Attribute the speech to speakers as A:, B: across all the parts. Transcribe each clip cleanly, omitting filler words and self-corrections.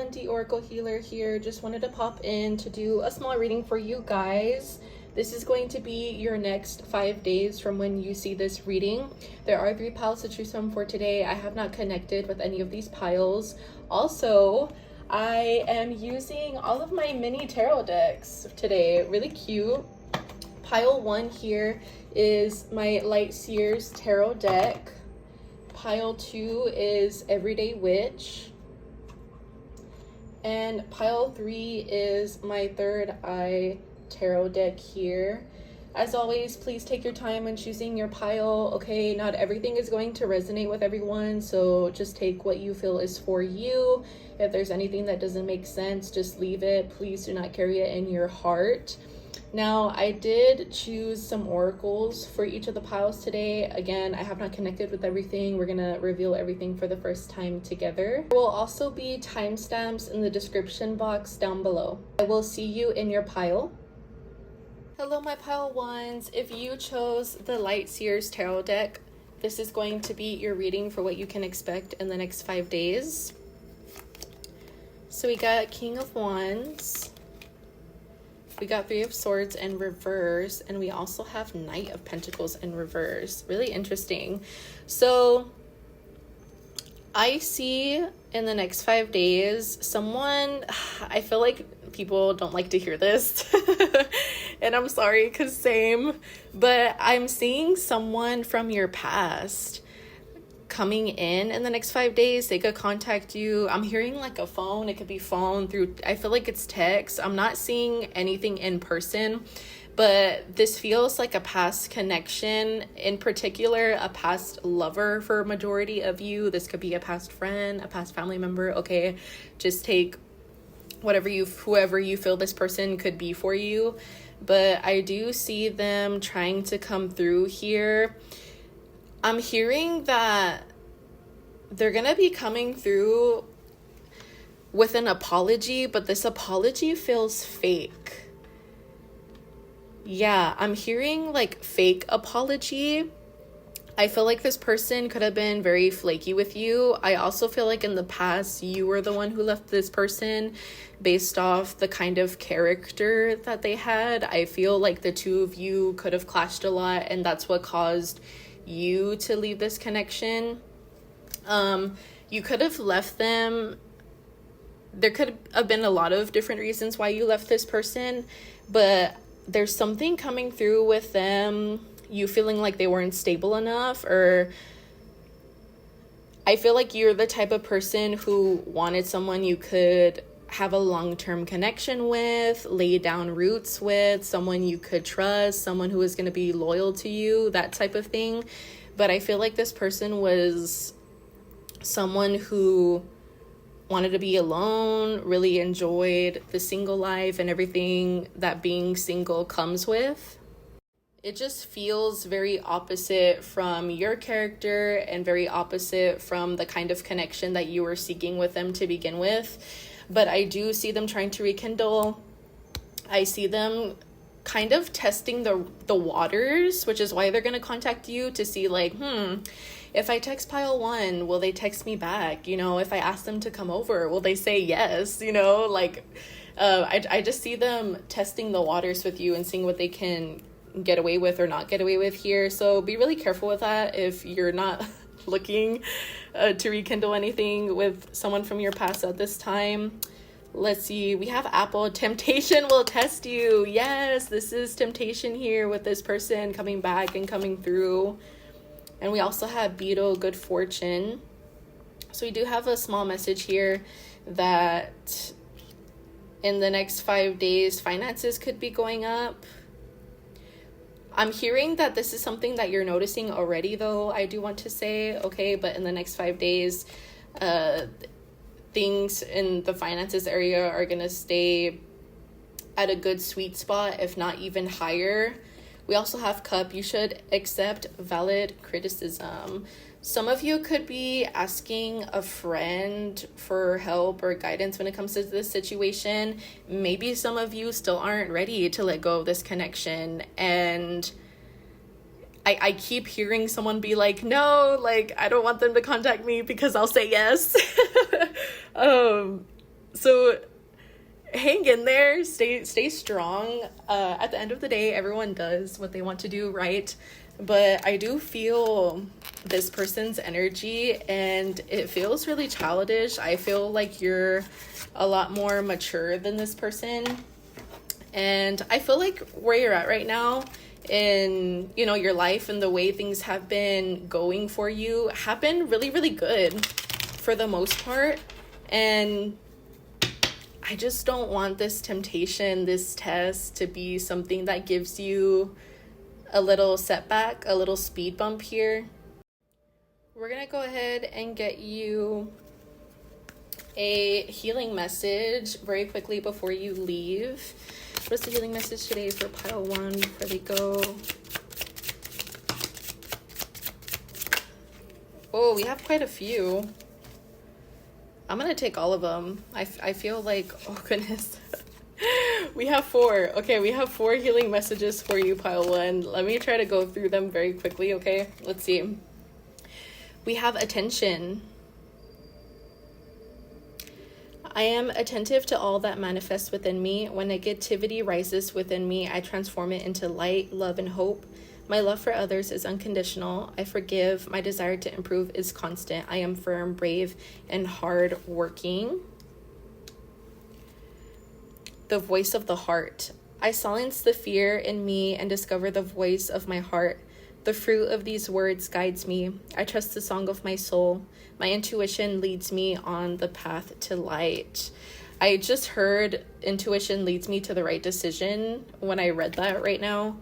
A: everyone, the Oracle Healer here. Just wanted to pop in to do a small reading for you guys. This is going to be your next 5 days from when you see this reading. There are 3 piles to choose from for today. I have not connected with any of these piles. Also, I am using all of my mini tarot decks today. Really cute. Pile 1 here is my Light Seers tarot deck. Pile 2 is Everyday Witch. And pile 3 is my Third Eye tarot deck here. As always, please take your time when choosing your pile. Okay, not everything is going to resonate with everyone, so just take what you feel is for you. If there's anything that doesn't make sense, just leave it. Please do not carry it in your heart. Now, I did choose some oracles for each of the piles today. Again, I have not connected with everything. We're gonna reveal everything for the first time together. There will also be timestamps in the description box down below. I will see you in your pile. Hello, my pile ones. If you chose the Light Seers tarot deck, this is going to be your reading for what you can expect in the next 5 days. So we got King of Wands. We got 3 of Swords in reverse, and we also have Knight of Pentacles in reverse. Really interesting. So I see in the next 5 days someone, I feel like people don't like to hear this and I'm sorry, because same, but I'm seeing someone from your past coming in the next 5 days. They could contact you. I'm hearing like a phone. It could be phone through, I feel like it's text. I'm not seeing anything in person, but this feels like a past connection, in particular a past lover for a majority of you. This could be a past friend, a past family member. Okay, just take whoever you feel this person could be for you. But I do see them trying to come through here. I'm hearing that they're going to be coming through with an apology, but this apology feels fake. Yeah, I'm hearing like fake apology. I feel like this person could have been very flaky with you. I also feel like in the past, you were the one who left this person based off the kind of character that they had. I feel like the two of you could have clashed a lot, and that's what caused you to leave this connection. You could have left them. There could have been a lot of different reasons why you left this person, but there's something coming through with them, you feeling like they weren't stable enough, or I feel like you're the type of person who wanted someone you could have a long-term connection with, lay down roots with, someone you could trust, someone who is going to be loyal to you, that type of thing. But I feel like this person was someone who wanted to be alone, really enjoyed the single life and everything that being single comes with. It just feels very opposite from your character and very opposite from the kind of connection that you were seeking with them to begin with. But I do see them trying to rekindle. I see them kind of testing the waters, which is why they're going to contact you to see like, if I text pile 1, will they text me back? You know, if I ask them to come over, will they say yes? You know, like, I just see them testing the waters with you and seeing what they can get away with or not get away with here. So be really careful with that if you're not looking to rekindle anything with someone from your past at this time. Let's see, we have Apple. Temptation will test you. Yes, this is temptation here with this person coming back and coming through. And we also have Beetle, good fortune. So we do have a small message here that in the next 5 days, finances could be going up. I'm hearing that this is something that you're noticing already, though, I do want to say, okay, but in the next 5 days, things in the finances area are going to stay at a good sweet spot, if not even higher. We also have Cup. You should accept valid criticism. Some of you could be asking a friend for help or guidance when it comes to this situation. Maybe some of you still aren't ready to let go of this connection. And I keep hearing someone be like, no, like, I don't want them to contact me because I'll say yes. So hang in there, stay strong. At the end of the day, everyone does what they want to do, right? But I do feel this person's energy, and it feels really childish. I feel like you're a lot more mature than this person, and I feel like where you're at right now in, you know, your life and the way things have been going for you have been really, really good for the most part. And I just don't want this temptation, this test, to be something that gives you a little setback, a little speed bump here. We're gonna go ahead and get you a healing message very quickly before you leave. What's the healing message today for pile 1 before they go? Oh, we have quite a few. I'm gonna take all of them. I feel like, oh goodness. We have 4. Okay, we have 4 healing messages for you, pile 1. Let me try to go through them very quickly, okay? Let's see. We have attention. I am attentive to all that manifests within me. When negativity rises within me, I transform it into light, love, and hope. My love for others is unconditional. I forgive. My desire to improve is constant. I am firm, brave, and hard-working. The voice of the heart. I silence the fear in me and discover the voice of my heart. The fruit of these words guides me. I trust the song of my soul. My intuition leads me on the path to light. I just heard intuition leads me to the right decision when I read that right now.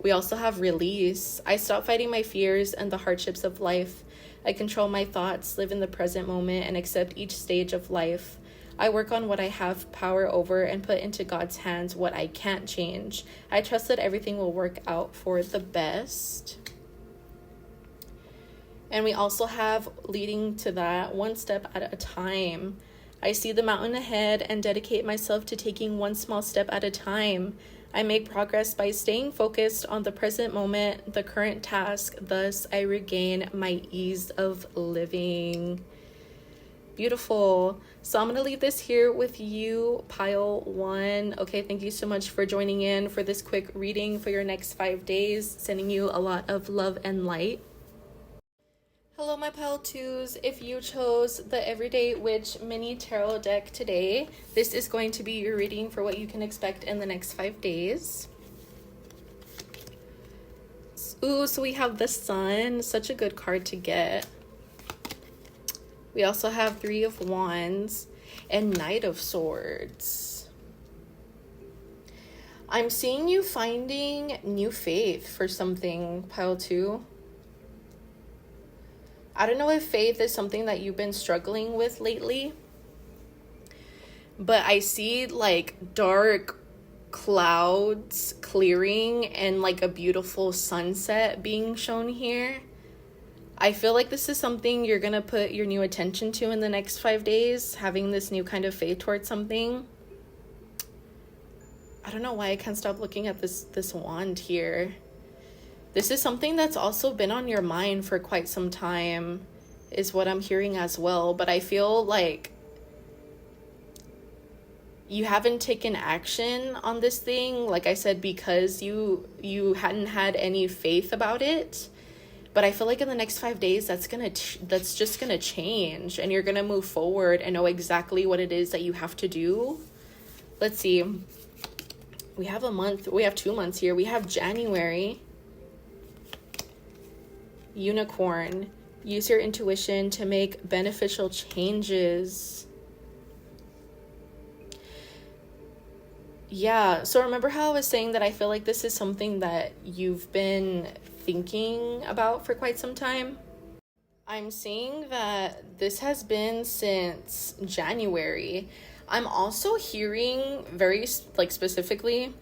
A: We also have release. I stop fighting my fears and the hardships of life. I control my thoughts, live in the present moment, and accept each stage of life. I work on what I have power over and put into God's hands what I can't change. I trust that everything will work out for the best. And we also have, leading to that, one step at a time. I see the mountain ahead and dedicate myself to taking one small step at a time. I make progress by staying focused on the present moment, the current task. Thus, I regain my ease of living. Beautiful. So I'm going to leave this here with you, pile 1. Okay, thank you so much for joining in for this quick reading for your next 5 days. Sending you a lot of love and light. Hello, my pile 2s. If you chose the Everyday Witch mini tarot deck today, this is going to be your reading for what you can expect in the next 5 days. Ooh, so we have the Sun, such a good card to get. We also have 3 of Wands and Knight of Swords. I'm seeing you finding new faith for something, pile 2. I don't know if faith is something that you've been struggling with lately, but I see like dark clouds clearing and like a beautiful sunset being shown here. I feel like this is something you're going to put your new attention to in the next 5 days, having this new kind of faith towards something. I don't know why I can't stop looking at this wand here. This is something that's also been on your mind for quite some time, is what I'm hearing as well. But I feel like you haven't taken action on this thing, like I said, because you hadn't had any faith about it. But I feel like in the next 5 days, that's just gonna change, and you're gonna move forward and know exactly what it is that you have to do. Let's see. We have a month. We have 2 months here. We have January. Unicorn. Use your intuition to make beneficial changes. Yeah, so remember how I was saying that I feel like this is something that you've been thinking about for quite some time? I'm seeing that this has been since January. I'm also hearing very specifically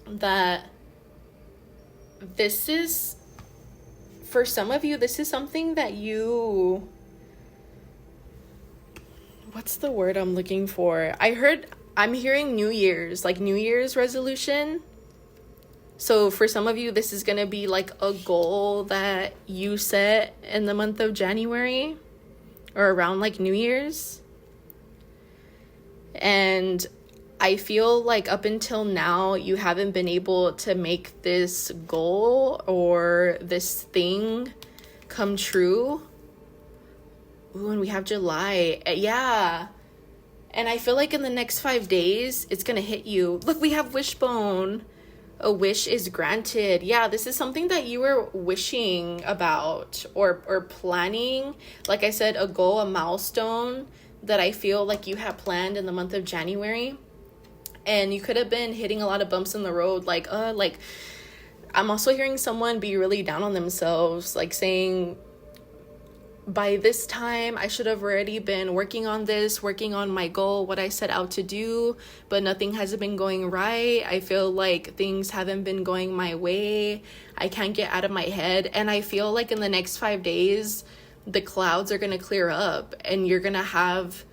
A: that this is, for some of you, this is something that what's the word I'm looking for? I'm hearing New Year's, like New Year's resolution. So for some of you, this is going to be like a goal that you set in the month of January or around like New Year's. And I feel like up until now, you haven't been able to make this goal or this thing come true. Ooh, and we have July. Yeah. And I feel like in the next 5 days, it's going to hit you. Look, we have Wishbone. A wish is granted. Yeah, this is something that you were wishing about or planning. Like I said, a goal, a milestone that I feel like you had planned in the month of January. And you could have been hitting a lot of bumps in the road. Like I'm also hearing someone be really down on themselves, like saying, by this time, I should have already been working on my goal, what I set out to do, but nothing hasn't been going right. I feel like things haven't been going my way. I can't get out of my head. And I feel like in the next 5 days, the clouds are going to clear up and you're going to have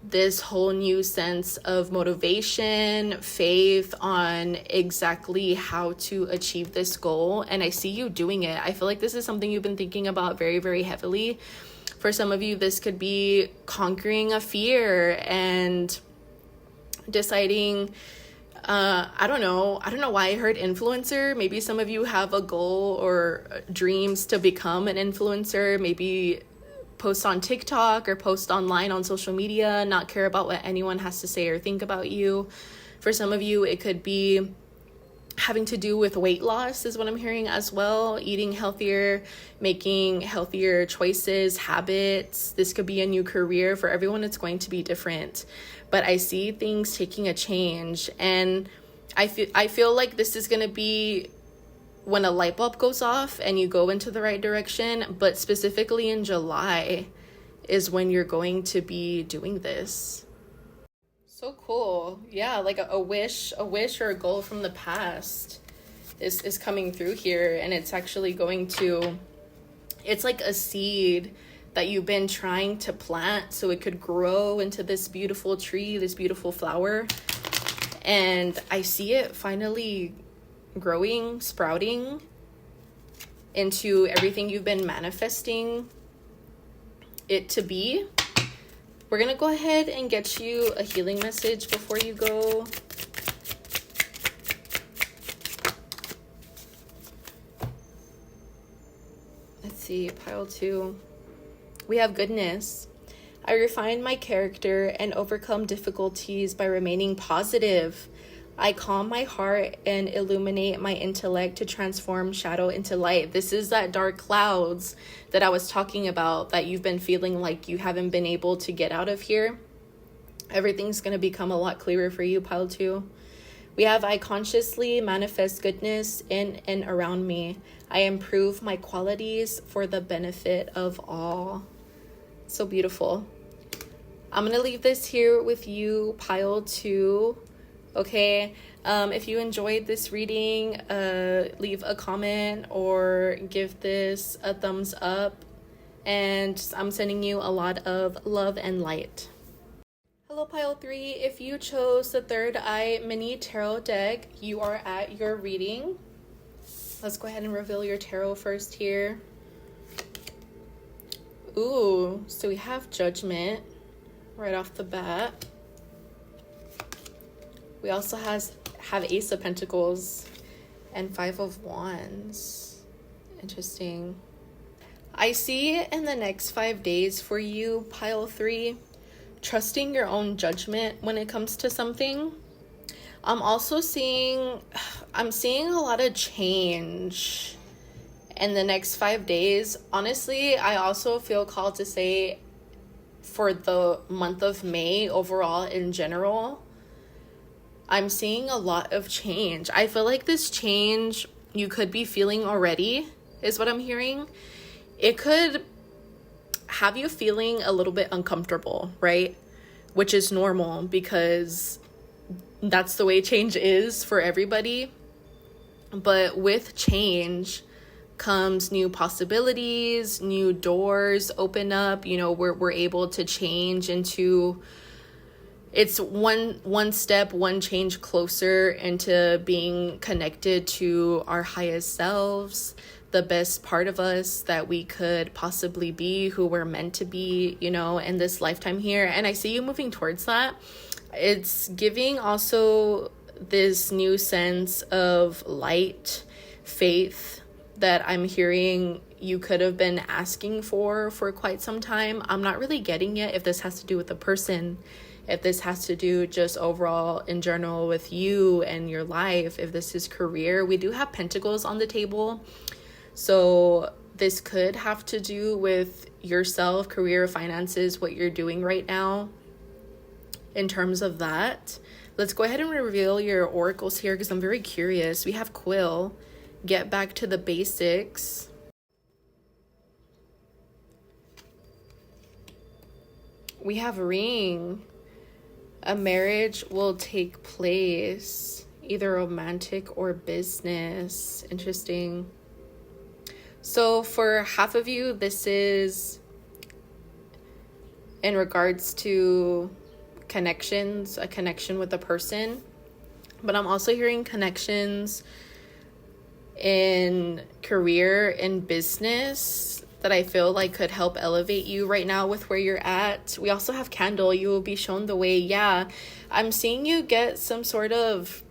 A: this whole new sense of motivation, faith on exactly how to achieve this goal. And I see you doing it. I feel like this is something you've been thinking about very, very heavily. For some of you, this could be conquering a fear and deciding, I don't know why I heard influencer. Maybe some of you have a goal or dreams to become an influencer, maybe post on TikTok or post online on social media, not care about what anyone has to say or think about you. For some of you, it could be having to do with weight loss is what I'm hearing as well. Eating healthier, making healthier choices, habits. This could be a new career. For everyone, it's going to be different. But I see things taking a change. And I feel like this is going to be when a light bulb goes off and you go into the right direction. But specifically in July is when you're going to be doing this. So cool. Yeah, like a wish or a goal from the past is coming through here, and it's actually going to, it's like a seed that you've been trying to plant so it could grow into this beautiful tree, this beautiful flower. And I see it finally growing, sprouting into everything you've been manifesting it to be. We're going to go ahead and get you a healing message before you go. Let's see, pile 2. We have goodness. I refine my character and overcome difficulties by remaining positive. I calm my heart and illuminate my intellect to transform shadow into light. This is that dark clouds that I was talking about that you've been feeling like you haven't been able to get out of here. Everything's going to become a lot clearer for you, pile 2. We have I consciously manifest goodness in and around me. I improve my qualities for the benefit of all. So beautiful. I'm going to leave this here with you, pile 2. Okay, if you enjoyed this reading, leave a comment or give this a thumbs up. And I'm sending you a lot of love and light. Hello, pile 3. If you chose the Third Eye Mini Tarot deck, you are at your reading. Let's go ahead and reveal your tarot first here. Ooh, so we have Judgment right off the bat. We also have Ace of Pentacles and 5 of Wands. Interesting. I see in the next 5 days for you, pile 3, trusting your own judgment when it comes to something. I'm seeing a lot of change in the next 5 days. Honestly, I also feel called to say for the month of May overall in general, I'm seeing a lot of change. I feel like this change you could be feeling already is what I'm hearing. It could have you feeling a little bit uncomfortable, right? Which is normal because that's the way change is for everybody. But with change comes new possibilities, new doors open up. You know, we're able to change into, it's one step, one change closer into being connected to our highest selves. the best part of us that we could possibly be, who we're meant to be, you know, in this lifetime here. And I see you moving towards that. It's giving also this new sense of light, faith that I'm hearing you could have been asking for quite some time. I'm not really getting it if this has to do with the person, if this has to do just overall in general with you and your life, if this is career. We do have pentacles on the table. So this could have to do with yourself, career, finances, what you're doing right now in terms of that. Let's go ahead and reveal your oracles here because I'm very curious. We have Quill, get back to the basics. We have Ring, a marriage will take place, either romantic or business. Interesting. So for half of you, this is in regards to connections, a connection with a person. But I'm also hearing connections in career and business that I feel like could help elevate you right now with where you're at. We also have Candle, you will be shown the way. Yeah, I'm seeing you get some sort of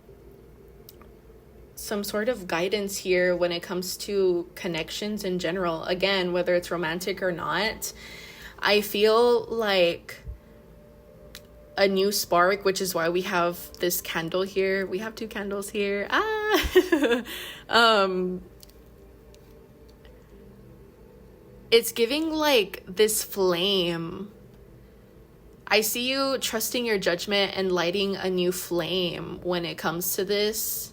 A: guidance here when it comes to connections in general. Again, whether it's romantic or not, I feel like a new spark, which is why we have this candle here. We have two candles here. It's giving like this flame. I see you trusting your judgment and lighting a new flame when it comes to this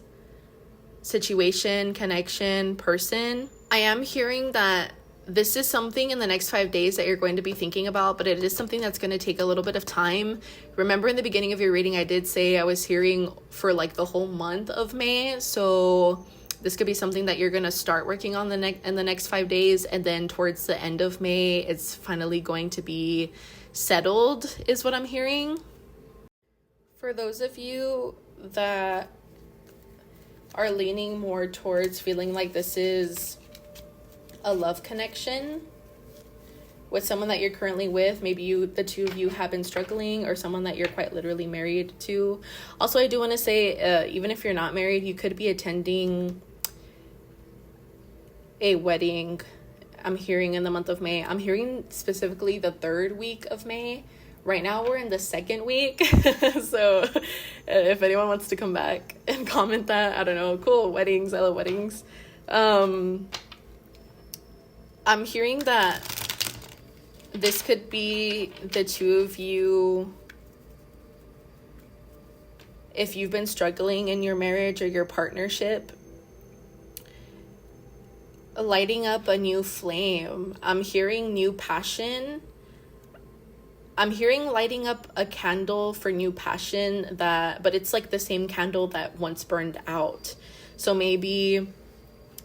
A: situation, connection, person. I am hearing that this is something in the next 5 days that you're going to be thinking about, but it is something that's going to take a little bit of time. Remember in the beginning of your reading, I did say I was hearing for like the whole month of May. So this could be something that you're going to start working on in the next 5 days. And then towards the end of May, it's finally going to be settled, is what I'm hearing. For those of you that are leaning more towards feeling like this is a love connection with someone that you're currently with, maybe the two of you have been struggling, or someone that you're quite literally married to. Also, I do want to say, even if you're not married, you could be attending a wedding. I'm hearing in the month of May. I'm hearing specifically the 3rd week of May. Right now we're in the 2nd week. So if anyone wants to come back and comment that, I don't know, cool, weddings, I love weddings. I'm hearing that this could be the two of you, if you've been struggling in your marriage or your partnership, lighting up a new flame. I'm hearing new passion. I'm hearing lighting up a candle for new passion, but it's like the same candle that once burned out. So maybe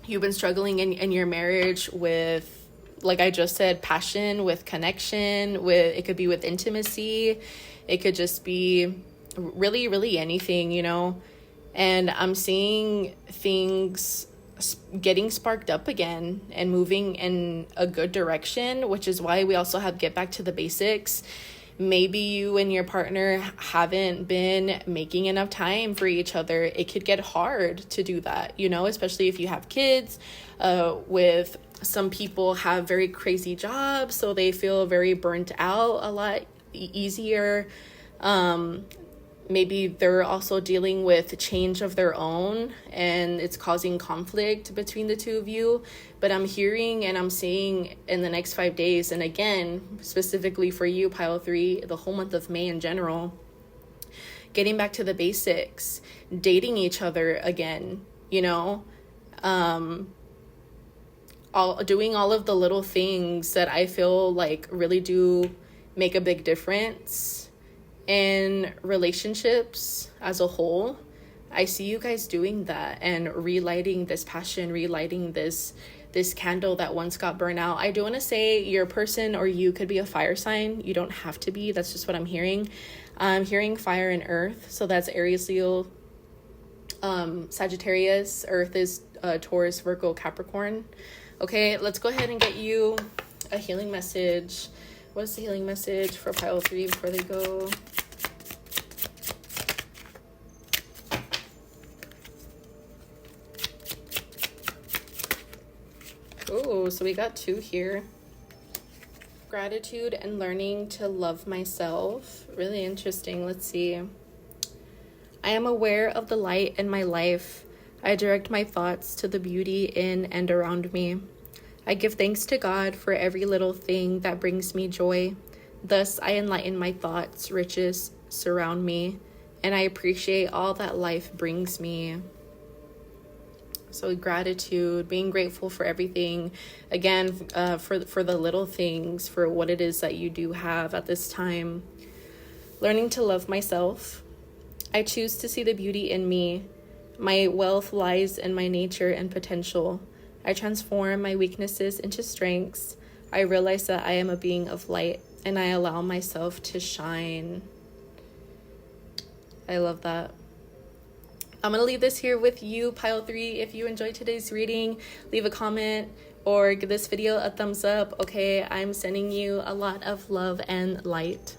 A: you've been struggling in your marriage with, like I just said, passion, with connection, it could be with intimacy. It could just be really, really anything, you know. And I'm seeing things getting sparked up again and moving in a good direction, which is why we also have get back to the basics. Maybe you and your partner haven't been making enough time for each other. It could get hard to do that, you know, especially if you have kids. With some people have very crazy jobs, so they feel very burnt out a lot easier. Maybe they're also dealing with change of their own and it's causing conflict between the two of you. But I'm hearing and I'm seeing in the next 5 days, and again, specifically for you, Pile 3, the whole month of May in general, getting back to the basics, dating each other again, you know, doing all of the little things that I feel like really do make a big difference in relationships as a whole. I see you guys doing that and relighting this passion, relighting this candle that once got burned out. I do want to say your person or you could be a fire sign. You don't have to be. That's just what I'm hearing. I'm hearing fire and earth. So that's Aries, Leo, Sagittarius. Earth is Taurus, Virgo, Capricorn. Okay, let's go ahead and get you a healing message. What is the healing message for pile 3 before they go? Oh, so we got 2 here. Gratitude and learning to love myself. Really interesting. Let's see. I am aware of the light in my life. I direct my thoughts to the beauty in and around me. I give thanks to God for every little thing that brings me joy. Thus, I enlighten my thoughts, riches surround me, and I appreciate all that life brings me. So gratitude, being grateful for everything. Again, for the little things, for what it is that you do have at this time. Learning to love myself. I choose to see the beauty in me. My wealth lies in my nature and potential. I transform my weaknesses into strengths. I realize that I am a being of light, and I allow myself to shine. I love that. I'm going to leave this here with you, pile 3. If you enjoyed today's reading, leave a comment or give this video a thumbs up. Okay, I'm sending you a lot of love and light.